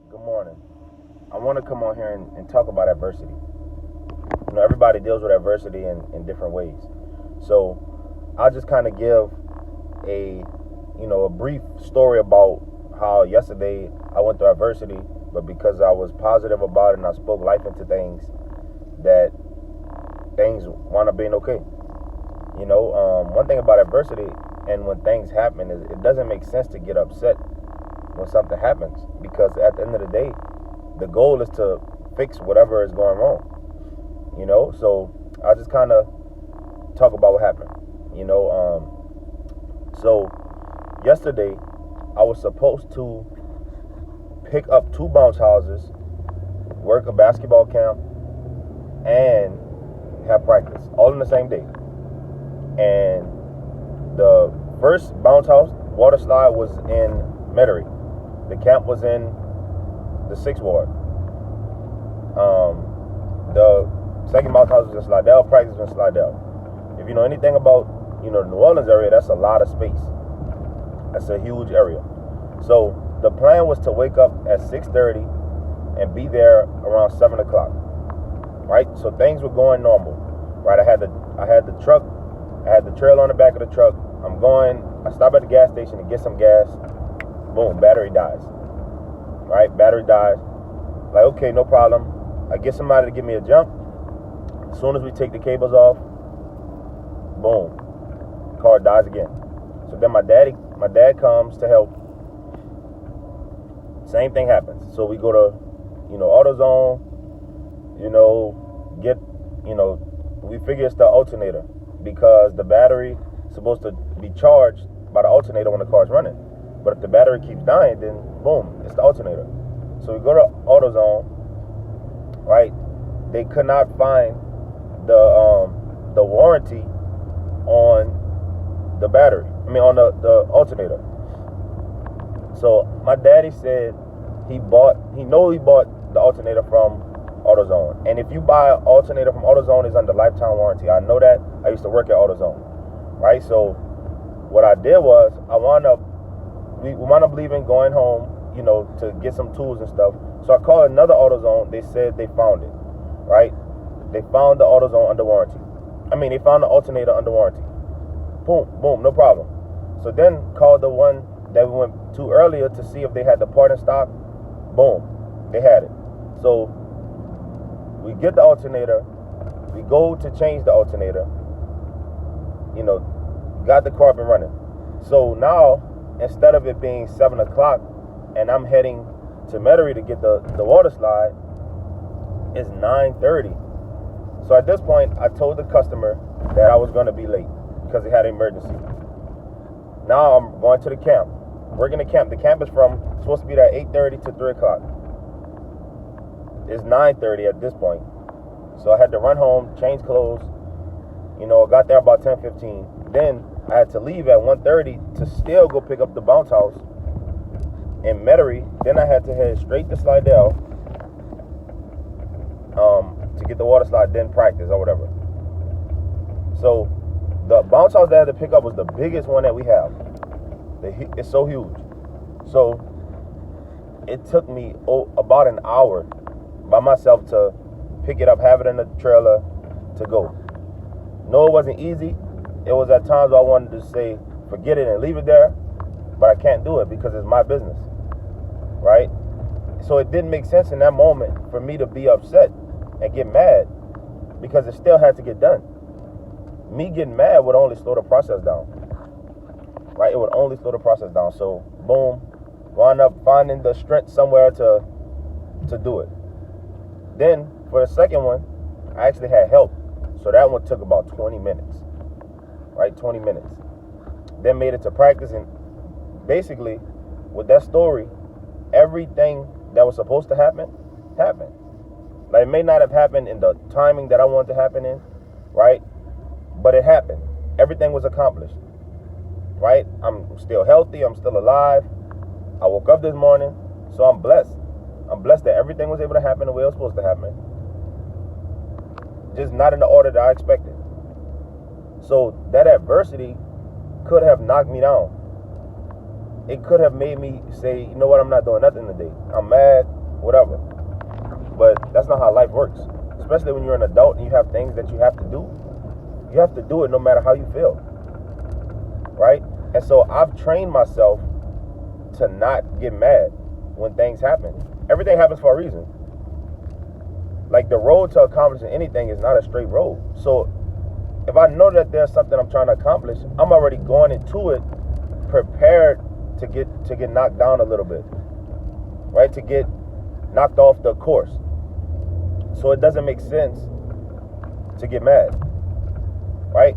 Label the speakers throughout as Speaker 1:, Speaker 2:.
Speaker 1: Good morning. I want to come on here and talk about adversity. Everybody deals with adversity in different ways. So I'll just kind of give a, a brief story about how yesterday I went through adversity, but because I was positive about it and I spoke life into things, that things wound up being okay. One thing about adversity and when things happen is it doesn't make sense to get upset when something happens, because at the end of the day, the goal is to fix whatever is going wrong. So I'll just kind of talk about what happened. So yesterday I was supposed to pick up two bounce houses, work a basketball camp, and have practice all in the same day. And the first bounce house water slide was in Metairie. The camp was in the 6th Ward. The second bounce house was in Slidell. Practice was in Slidell. If you know anything about the New Orleans area, that's a lot of space. That's a huge area. So the plan was to wake up at 6:30 and be there around 7 o'clock. Right? So things were going normal. Right? I had the truck. I had the trailer on the back of the truck. I stop at the gas station to get some gas. Boom, battery dies. Right? Battery dies. Like, okay, no problem. I get somebody to give me a jump. As soon as we take the cables off, boom, car dies again. So then my dad comes to help. Same thing happens. So we go to, AutoZone, we figure it's the alternator, because the battery is supposed to be charged by the alternator when the car's running. But if the battery keeps dying, then boom, it's the alternator. So we go to AutoZone, right? They could not find the warranty on the battery. On the alternator. So my daddy said he bought the alternator from AutoZone. And if you buy an alternator from AutoZone, it's under lifetime warranty. I know that. I used to work at AutoZone. Right? So what I did was we wound up leaving, going home, to get some tools and stuff. So I called another AutoZone. They said they found it. Right? They found the AutoZone under warranty. They found the alternator under warranty. Boom, no problem. So then called the one that we went to earlier to see if they had the part in stock. Boom, they had it. So we get the alternator. We go to change the alternator. Got the car up and running. So now, instead of it being 7 o'clock and I'm heading to Metairie to get the water slide, it's 9:30. So at this point, I told the customer that I was going to be late because they had an emergency. Now I'm going to the camp, working the camp. The camp is supposed to be there at 8:30 to 3 o'clock. It's 9:30 at this point. So I had to run home, change clothes. I got there about 10:15. Then I had to leave at 1:30 to still go pick up the bounce house in Metairie. Then I had to head straight to Slidell to get the water slide, then practice or whatever. So the bounce house that I had to pick up was the biggest one that we have. It's so huge. So it took me about an hour by myself to pick it up, have it in the trailer to go. No, it wasn't easy. It was at times where I wanted to say, forget it and leave it there, but I can't do it because it's my business, right? So it didn't make sense in that moment for me to be upset and get mad, because it still had to get done. Me getting mad would only slow the process down, right? It would only slow the process down. So boom, wound up finding the strength somewhere to do it. Then for the second one, I actually had help. So that one took about 20 minutes, right? 20 minutes. Then made it to practice, and basically with that story, everything that was supposed to happen, happened. Like, it may not have happened in the timing that I wanted to happen in, right? But it happened. Everything was accomplished, right? I'm still healthy. I'm still alive. I woke up this morning, so I'm blessed. I'm blessed that everything was able to happen the way it was supposed to happen. Just not in the order that I expected. So that adversity could have knocked me down. It could have made me say, you know what, I'm not doing nothing today. I'm mad. whatever. But that's not how life works. Especially when you're an adult and you have things that you have to do. You have to do it no matter how you feel. Right? And so I've trained myself to not get mad when things happen. Everything happens for a reason. Like, the road to accomplishing anything is not a straight road. So if I know that there's something I'm trying to accomplish, I'm already going into it prepared to get knocked down a little bit. Right? To get knocked off the course. So it doesn't make sense to get mad. Right?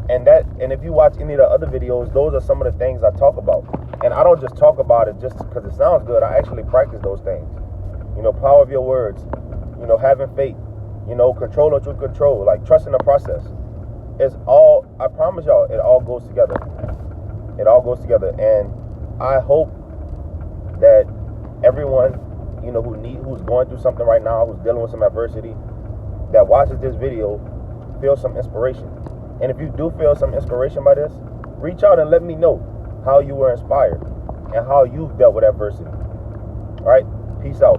Speaker 1: And if you watch any of the other videos, those are some of the things I talk about. And I don't just talk about it just because it sounds good. I actually practice those things. You know, power of your words. You know, having faith. You know, control what you control. Like, trusting the process. It's all, I promise y'all, it all goes together. It all goes together. And I hope that everyone, you know, who's going through something right now, who's dealing with some adversity, that watches this video, feels some inspiration. And if you do feel some inspiration by this, reach out and let me know how you were inspired and how you've dealt with adversity. All right? Peace out.